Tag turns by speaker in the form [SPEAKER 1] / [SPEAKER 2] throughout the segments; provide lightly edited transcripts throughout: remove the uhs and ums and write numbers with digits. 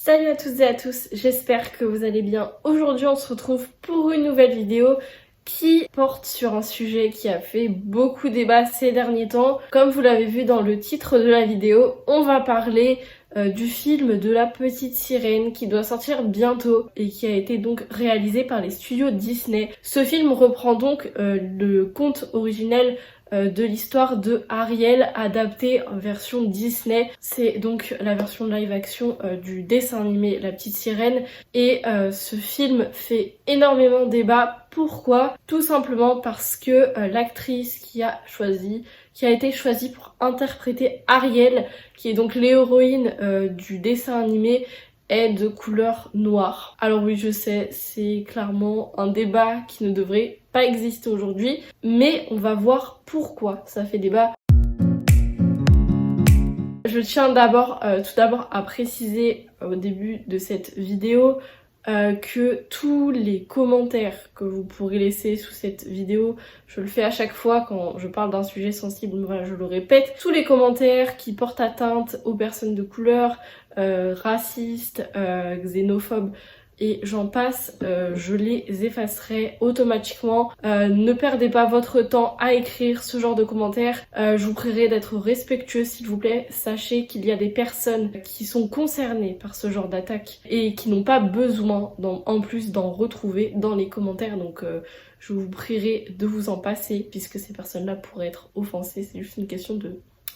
[SPEAKER 1] Salut à toutes et à tous, j'espère que vous allez bien. Aujourd'hui on se retrouve pour une nouvelle vidéo qui porte sur un sujet qui a fait beaucoup débat ces derniers temps. Comme vous l'avez vu dans le titre de la vidéo, on va parler du film de la petite sirène qui doit sortir bientôt et qui a été donc réalisé par les studios Disney. Ce film reprend donc le conte originel de l'histoire de Ariel adaptée en version Disney. C'est donc la version live action du dessin animé La Petite Sirène et ce film fait énormément débat. Pourquoi? Tout simplement parce que l'actrice qui a été choisie pour interpréter Ariel, qui est donc l'héroïne du dessin animé, est de couleur noire. Alors oui, je sais, c'est clairement un débat qui ne devrait pas exister aujourd'hui, mais on va voir pourquoi ça fait débat. Je tiens tout d'abord à préciser au début de cette vidéo que tous les commentaires que vous pourrez laisser sous cette vidéo, je le fais à chaque fois quand je parle d'un sujet sensible, voilà, je le répète, tous les commentaires qui portent atteinte aux personnes de couleur, racistes, xénophobes, et j'en passe, je les effacerai automatiquement. Ne perdez pas votre temps à écrire ce genre de commentaires. Je vous prierai d'être respectueux s'il vous plaît. Sachez qu'il y a des personnes qui sont concernées par ce genre d'attaque et qui n'ont pas besoin en plus d'en retrouver dans les commentaires. Donc je vous prierai de vous en passer puisque ces personnes-là pourraient être offensées. C'est juste une question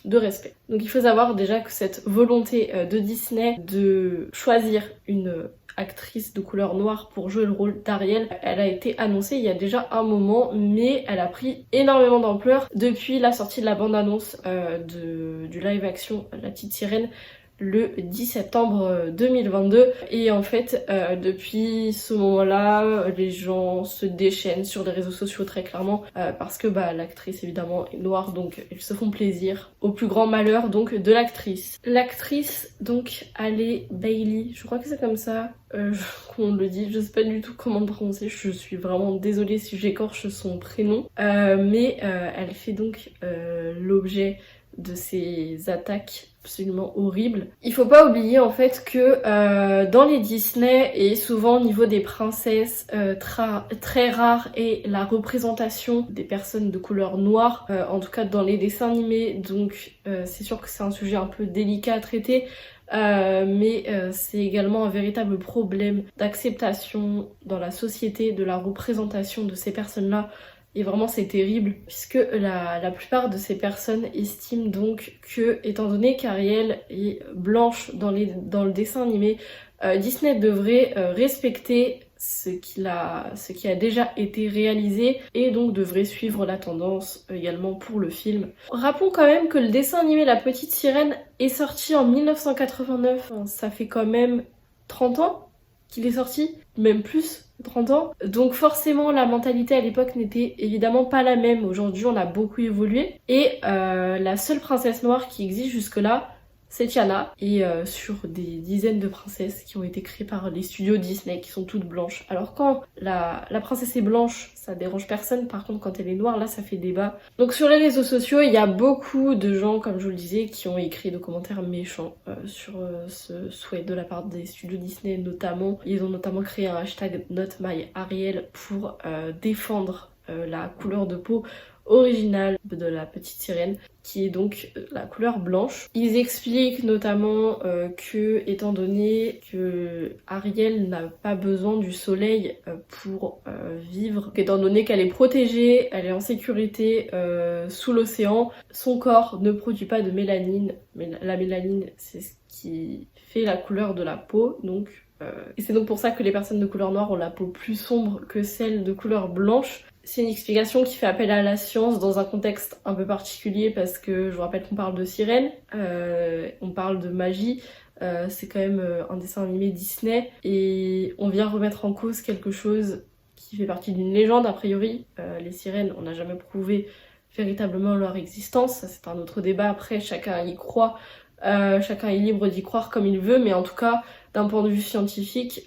[SPEAKER 1] de respect. Donc il faut savoir déjà que cette volonté de Disney de choisir une actrice de couleur noire pour jouer le rôle d'Ariel, elle a été annoncée il y a déjà un moment, mais elle a pris énormément d'ampleur depuis la sortie de la bande-annonce du live action La Petite Sirène le 10 septembre 2022 et en fait depuis ce moment-là les gens se déchaînent sur les réseaux sociaux très clairement parce que l'actrice évidemment est noire, donc ils se font plaisir au plus grand malheur donc de l'actrice. L'actrice donc Halle Bailey, je crois que c'est comme ça qu'on le dit, je sais pas du tout comment le prononcer, je suis vraiment désolée si j'écorche son prénom, mais elle fait donc l'objet de ces attaques absolument horribles. Il faut pas oublier en fait que dans les Disney et souvent au niveau des princesses, très rare est la représentation des personnes de couleur noire, en tout cas dans les dessins animés, donc c'est sûr que c'est un sujet un peu délicat à traiter. Mais c'est également un véritable problème d'acceptation dans la société de la représentation de ces personnes-là. Et vraiment c'est terrible puisque la plupart de ces personnes estiment donc que, étant donné qu'Ariel est blanche dans le dessin animé, Disney devrait respecter ce qui a déjà été réalisé et donc devrait suivre la tendance également pour le film. Rappelons quand même que le dessin animé La Petite Sirène est sorti en 1989, ça fait quand même 30 ans qu'il est sorti, même plus, 30 ans. Donc forcément la mentalité à l'époque n'était évidemment pas la même. Aujourd'hui on a beaucoup évolué et la seule princesse noire qui existe jusque-là, c'est Tiana, et sur des dizaines de princesses qui ont été créées par les studios Disney qui sont toutes blanches. Alors quand la princesse est blanche, ça dérange personne, par contre quand elle est noire, là ça fait débat. Donc sur les réseaux sociaux, il y a beaucoup de gens, comme je vous le disais, qui ont écrit des commentaires méchants sur ce souhait de la part des studios Disney notamment. Ils ont notamment créé un hashtag NotMyAriel pour défendre la couleur de peau originale de la petite sirène, qui est donc la couleur blanche. Ils expliquent notamment que, étant donné que Ariel n'a pas besoin du soleil pour vivre, étant donné qu'elle est protégée, elle est en sécurité sous l'océan, son corps ne produit pas de mélanine. Mais la mélanine, c'est ce qui fait la couleur de la peau, donc et c'est donc pour ça que les personnes de couleur noire ont la peau plus sombre que celles de couleur blanche. C'est une explication qui fait appel à la science dans un contexte un peu particulier parce que je vous rappelle qu'on parle de sirène, on parle de magie, c'est quand même un dessin animé Disney et on vient remettre en cause quelque chose qui fait partie d'une légende a priori. Les sirènes, on n'a jamais prouvé véritablement leur existence, ça c'est un autre débat, après chacun y croit, chacun est libre d'y croire comme il veut, mais en tout cas d'un point de vue scientifique,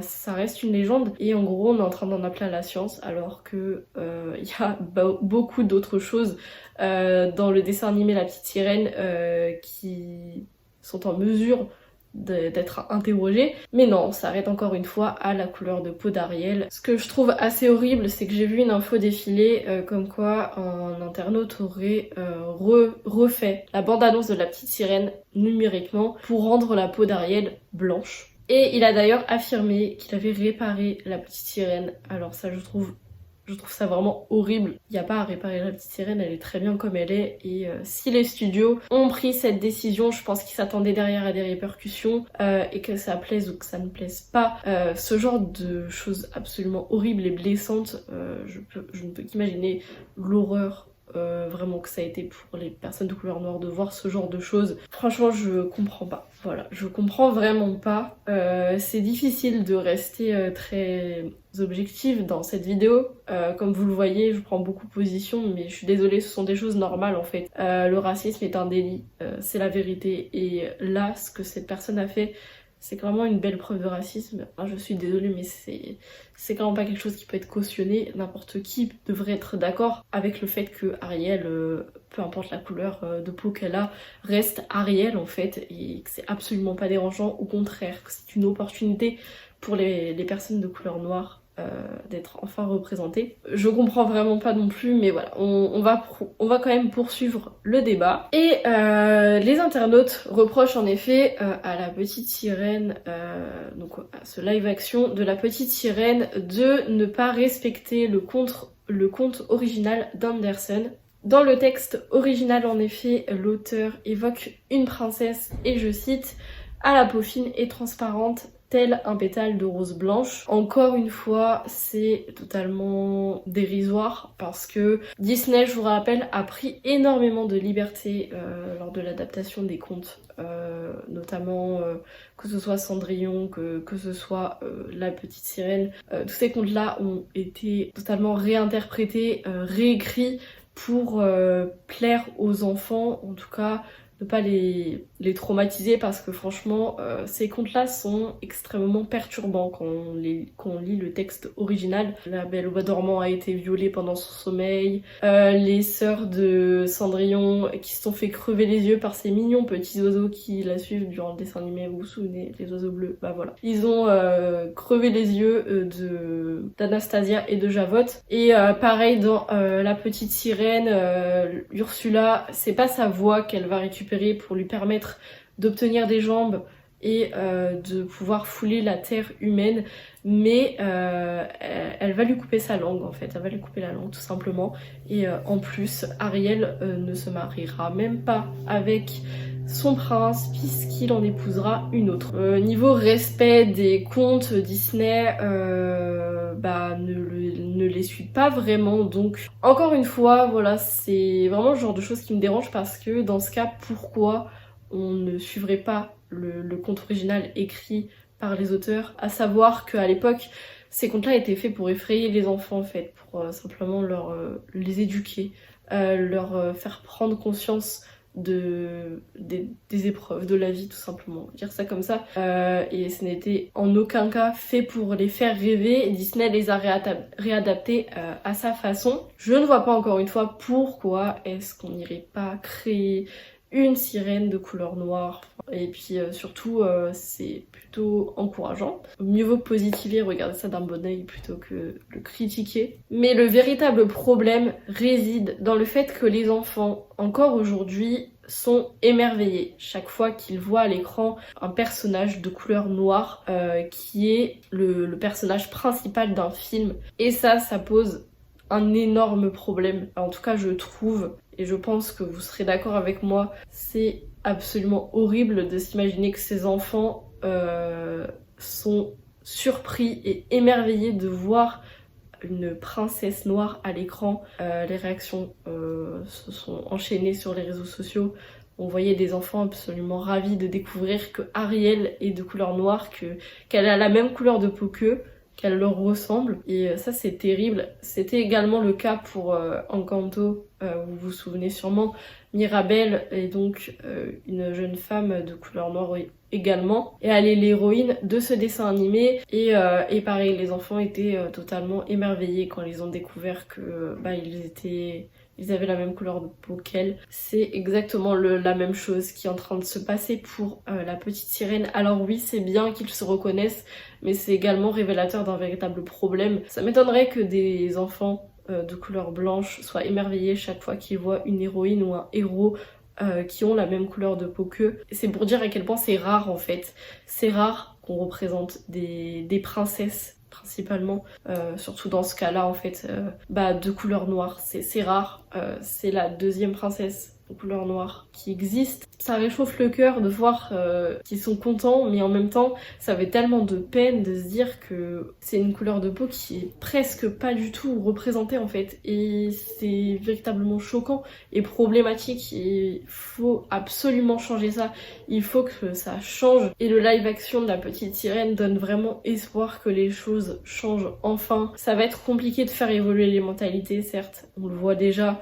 [SPEAKER 1] ça reste une légende et en gros on est en train d'en appeler à la science alors que y a beaucoup d'autres choses dans le dessin animé La Petite Sirène qui sont en mesure d'être interrogé. Mais non, on s'arrête encore une fois à la couleur de peau d'Ariel. Ce que je trouve assez horrible, c'est que j'ai vu une info défiler comme quoi un internaute aurait refait la bande-annonce de La Petite Sirène numériquement pour rendre la peau d'Ariel blanche. Et il a d'ailleurs affirmé qu'il avait réparé La Petite Sirène. Alors ça, je trouve ça vraiment horrible. Il n'y a pas à réparer La Petite Sirène, elle est très bien comme elle est. Et si les studios ont pris cette décision, je pense qu'ils s'attendaient derrière à des répercussions et que ça plaise ou que ça ne plaise pas. Ce genre de choses absolument horribles et blessantes, je ne peux qu'imaginer l'horreur vraiment que ça a été pour les personnes de couleur noire de voir ce genre de choses. Franchement, je comprends pas. Voilà, je comprends vraiment pas. C'est difficile de rester très objective dans cette vidéo. Comme vous le voyez, je prends beaucoup position, mais je suis désolée, ce sont des choses normales en fait. Le racisme est un délit, c'est la vérité. Et là, ce que cette personne a fait, c'est clairement une belle preuve de racisme. Enfin, je suis désolée, mais c'est clairement pas quelque chose qui peut être cautionné. N'importe qui devrait être d'accord avec le fait que Ariel, peu importe la couleur de peau qu'elle a, reste Ariel en fait, et que c'est absolument pas dérangeant. Au contraire, que c'est une opportunité pour les personnes de couleur noire d'être enfin représentées. Je comprends vraiment pas non plus, mais voilà, on va quand même poursuivre le débat. Et les internautes reprochent en effet à La Petite Sirène, donc à ce live action de La Petite Sirène, de ne pas respecter le conte original d'Andersen. Dans le texte original, en effet, l'auteur évoque une princesse, et je cite, « à la peau fine et transparente, tel un pétale de rose blanche ». Encore une fois, c'est totalement dérisoire parce que Disney, je vous rappelle, a pris énormément de liberté lors de l'adaptation des contes, notamment que ce soit Cendrillon, que ce soit La Petite Sirène. Tous ces contes-là ont été totalement réinterprétés, réécrits pour plaire aux enfants, en tout cas ne pas les traumatiser, parce que franchement ces contes-là sont extrêmement perturbants quand on lit le texte original. La Belle au Bois dormant a été violée pendant son sommeil, les sœurs de Cendrillon qui se sont fait crever les yeux par ces mignons petits oiseaux qui la suivent durant le dessin animé, vous vous souvenez, les oiseaux bleus, bah voilà. Ils ont crevé les yeux d'Anastasia et de Javotte. Et pareil dans La Petite Sirène, Ursula, c'est pas sa voix qu'elle va récupérer pour lui permettre d'obtenir des jambes et de pouvoir fouler la terre humaine, mais elle va lui couper sa langue en fait, elle va lui couper la langue tout simplement. Et en plus, Ariel ne se mariera même pas avec son prince puisqu'il en épousera une autre. Niveau respect des contes Disney, ne les suit pas vraiment, donc encore une fois voilà, c'est vraiment le genre de choses qui me dérange, parce que dans ce cas, pourquoi on ne suivrait pas le conte original écrit par les auteurs, à savoir qu'à l'époque ces contes-là étaient faits pour effrayer les enfants en fait, pour simplement les éduquer, leur faire prendre conscience des épreuves de la vie, tout simplement, dire ça comme ça. Et ce n'était en aucun cas fait pour les faire rêver. Disney les a réadaptés à sa façon. Je ne vois pas encore une fois pourquoi est-ce qu'on n'irait pas créer une sirène de couleur noire. Et puis surtout c'est plutôt encourageant. Mieux vaut positiver, regarder ça d'un bon oeil plutôt que le critiquer. Mais le véritable problème réside dans le fait que les enfants, encore aujourd'hui, sont émerveillés chaque fois qu'ils voient à l'écran un personnage de couleur noire qui est le personnage principal d'un film. Et ça pose un énorme problème. En tout cas, je trouve, et je pense que vous serez d'accord avec moi, c'est absolument horrible de s'imaginer que ces enfants sont surpris et émerveillés de voir une princesse noire à l'écran. Les réactions se sont enchaînées sur les réseaux sociaux. On voyait des enfants absolument ravis de découvrir que Ariel est de couleur noire, qu'elle a la même couleur de peau qu'eux, qu'elle leur ressemble, et ça c'est terrible. C'était également le cas pour Encanto, vous vous souvenez sûrement, Mirabel est donc une jeune femme de couleur noire également, et elle est l'héroïne de ce dessin animé, et pareil, les enfants étaient totalement émerveillés quand ils ont découvert que ils étaient ils avaient la même couleur de peau qu'elle. C'est exactement la même chose qui est en train de se passer pour la petite sirène. Alors oui, c'est bien qu'ils se reconnaissent, mais c'est également révélateur d'un véritable problème. Ça m'étonnerait que des enfants de couleur blanche soient émerveillés chaque fois qu'ils voient une héroïne ou un héros qui ont la même couleur de peau qu'eux. C'est pour dire à quel point c'est rare en fait. C'est rare qu'on représente des princesses principalement, surtout dans ce cas-là en fait, de couleur noire. C'est rare, c'est la deuxième princesse de couleur noire qui existe. Ça réchauffe le cœur de voir qu'ils sont contents, mais en même temps ça fait tellement de peine de se dire que c'est une couleur de peau qui est presque pas du tout représentée en fait, et c'est véritablement choquant et problématique. Il faut absolument changer ça, il faut que ça change, et le live action de la petite sirène donne vraiment espoir que les choses changent enfin. Ça va être compliqué de faire évoluer les mentalités, certes, on le voit déjà,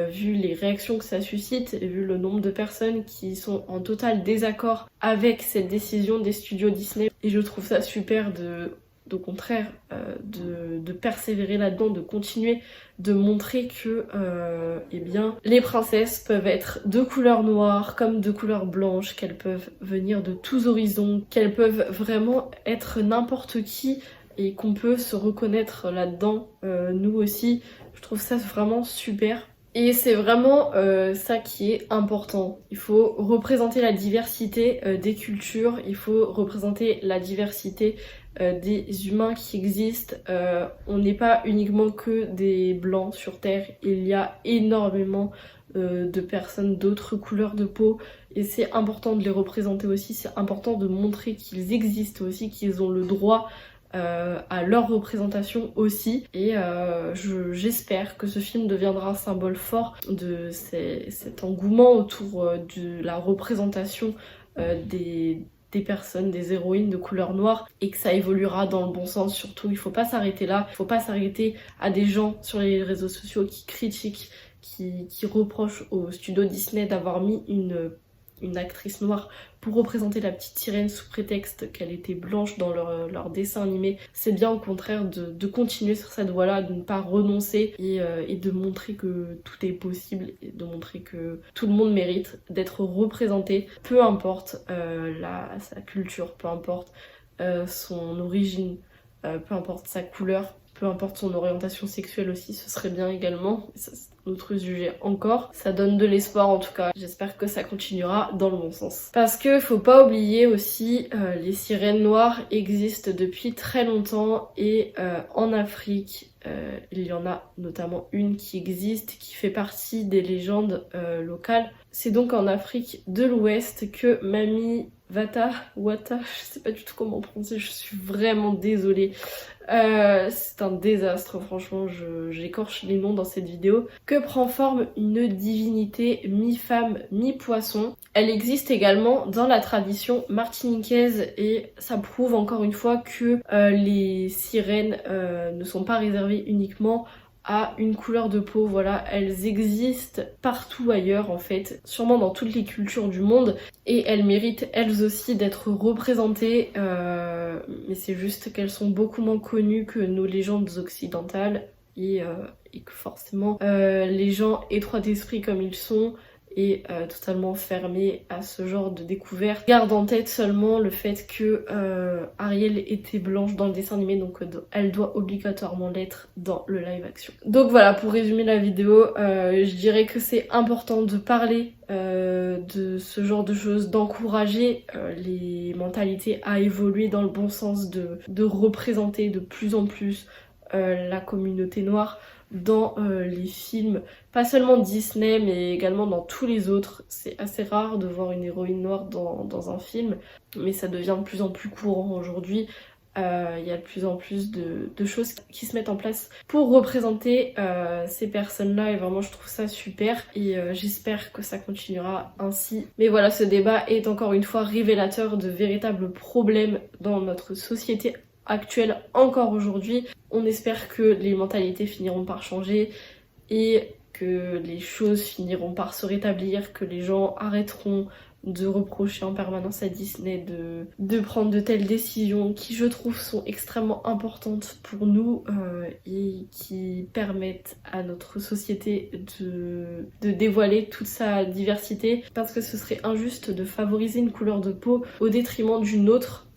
[SPEAKER 1] vu les réactions que ça suscite et vu le nombre de personnes qui sont en total désaccord avec cette décision des studios Disney. Et je trouve ça super au contraire, de persévérer là-dedans, de continuer, de montrer que les princesses peuvent être de couleur noire comme de couleur blanche, qu'elles peuvent venir de tous horizons, qu'elles peuvent vraiment être n'importe qui et qu'on peut se reconnaître là-dedans, nous aussi. Je trouve ça vraiment super. Et c'est vraiment ça qui est important. Il faut représenter la diversité des cultures, il faut représenter la diversité des humains qui existent. On n'est pas uniquement que des blancs sur Terre, il y a énormément de personnes d'autres couleurs de peau, et c'est important de les représenter aussi, c'est important de montrer qu'ils existent aussi, qu'ils ont le droit à leur représentation aussi. Et j'espère que ce film deviendra un symbole fort de cet engouement autour de la représentation des personnes, des héroïnes de couleur noire, et que ça évoluera dans le bon sens. Surtout, il faut pas s'arrêter là, il faut pas s'arrêter à des gens sur les réseaux sociaux qui critiquent, qui reprochent au studio Disney d'avoir mis une actrice noire pour représenter la petite sirène sous prétexte qu'elle était blanche dans leur dessin animé. C'est bien au contraire de continuer sur cette voie-là, de ne pas renoncer, et de montrer que tout est possible, et de montrer que tout le monde mérite d'être représenté, peu importe sa culture, peu importe son origine, peu importe sa couleur, peu importe son orientation sexuelle aussi, ce serait bien également. Ça, c'est un autre sujet encore. Ça donne de l'espoir en tout cas. J'espère que ça continuera dans le bon sens. Parce que faut pas oublier aussi, les sirènes noires existent depuis très longtemps, et en Afrique, il y en a notamment une qui existe, qui fait partie des légendes locales. C'est donc en Afrique de l'Ouest que Mami Wata, je sais pas du tout comment prononcer, je suis vraiment désolée. C'est un désastre, franchement, j'écorche les noms dans cette vidéo. Que prend forme une divinité mi-femme, mi-poisson. Elle existe également dans la tradition martiniquaise, et ça prouve encore une fois que les sirènes ne sont pas réservées uniquement à une couleur de peau. Voilà, elles existent partout ailleurs en fait, sûrement dans toutes les cultures du monde, et elles méritent elles aussi d'être représentées, mais c'est juste qu'elles sont beaucoup moins connues que nos légendes occidentales, et que forcément les gens étroits d'esprit comme ils sont, et totalement fermés à ce genre de découverte, garde en tête seulement le fait que Ariel était blanche dans le dessin animé, donc elle doit obligatoirement l'être dans le live action. Donc voilà, pour résumer la vidéo, je dirais que c'est important de parler de ce genre de choses, d'encourager les mentalités à évoluer dans le bon sens, de représenter de plus en plus la communauté noire dans les films, pas seulement Disney mais également dans tous les autres. C'est assez rare de voir une héroïne noire dans un film, mais ça devient de plus en plus courant aujourd'hui. Il y a de plus en plus de choses qui se mettent en place pour représenter ces personnes-là, et vraiment je trouve ça super, et j'espère que ça continuera ainsi. Mais voilà, ce débat est encore une fois révélateur de véritables problèmes dans notre société actuelle encore aujourd'hui. On espère que les mentalités finiront par changer, et que les choses finiront par se rétablir, que les gens arrêteront de reprocher en permanence à Disney de prendre de telles décisions qui je trouve sont extrêmement importantes pour nous et qui permettent à notre société de dévoiler toute sa diversité, parce que ce serait injuste de favoriser une couleur de peau au détriment d'une autre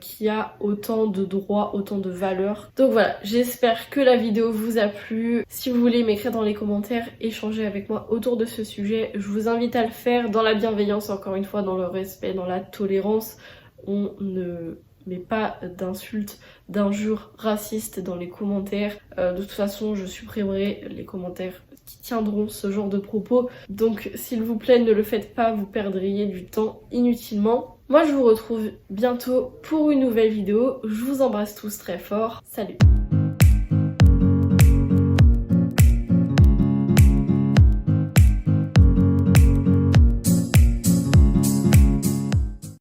[SPEAKER 1] qui a autant de droits, autant de valeurs. Donc voilà, j'espère que la vidéo vous a plu. Si vous voulez m'écrire dans les commentaires, échanger avec moi autour de ce sujet, je vous invite à le faire dans la bienveillance, encore une fois, dans le respect, dans la tolérance. On ne met pas d'insultes, d'injures racistes dans les commentaires. De toute façon, je supprimerai les commentaires qui tiendront ce genre de propos. Donc s'il vous plaît, ne le faites pas, vous perdriez du temps inutilement. Moi je vous retrouve bientôt pour une nouvelle vidéo. Je vous embrasse tous très fort. Salut!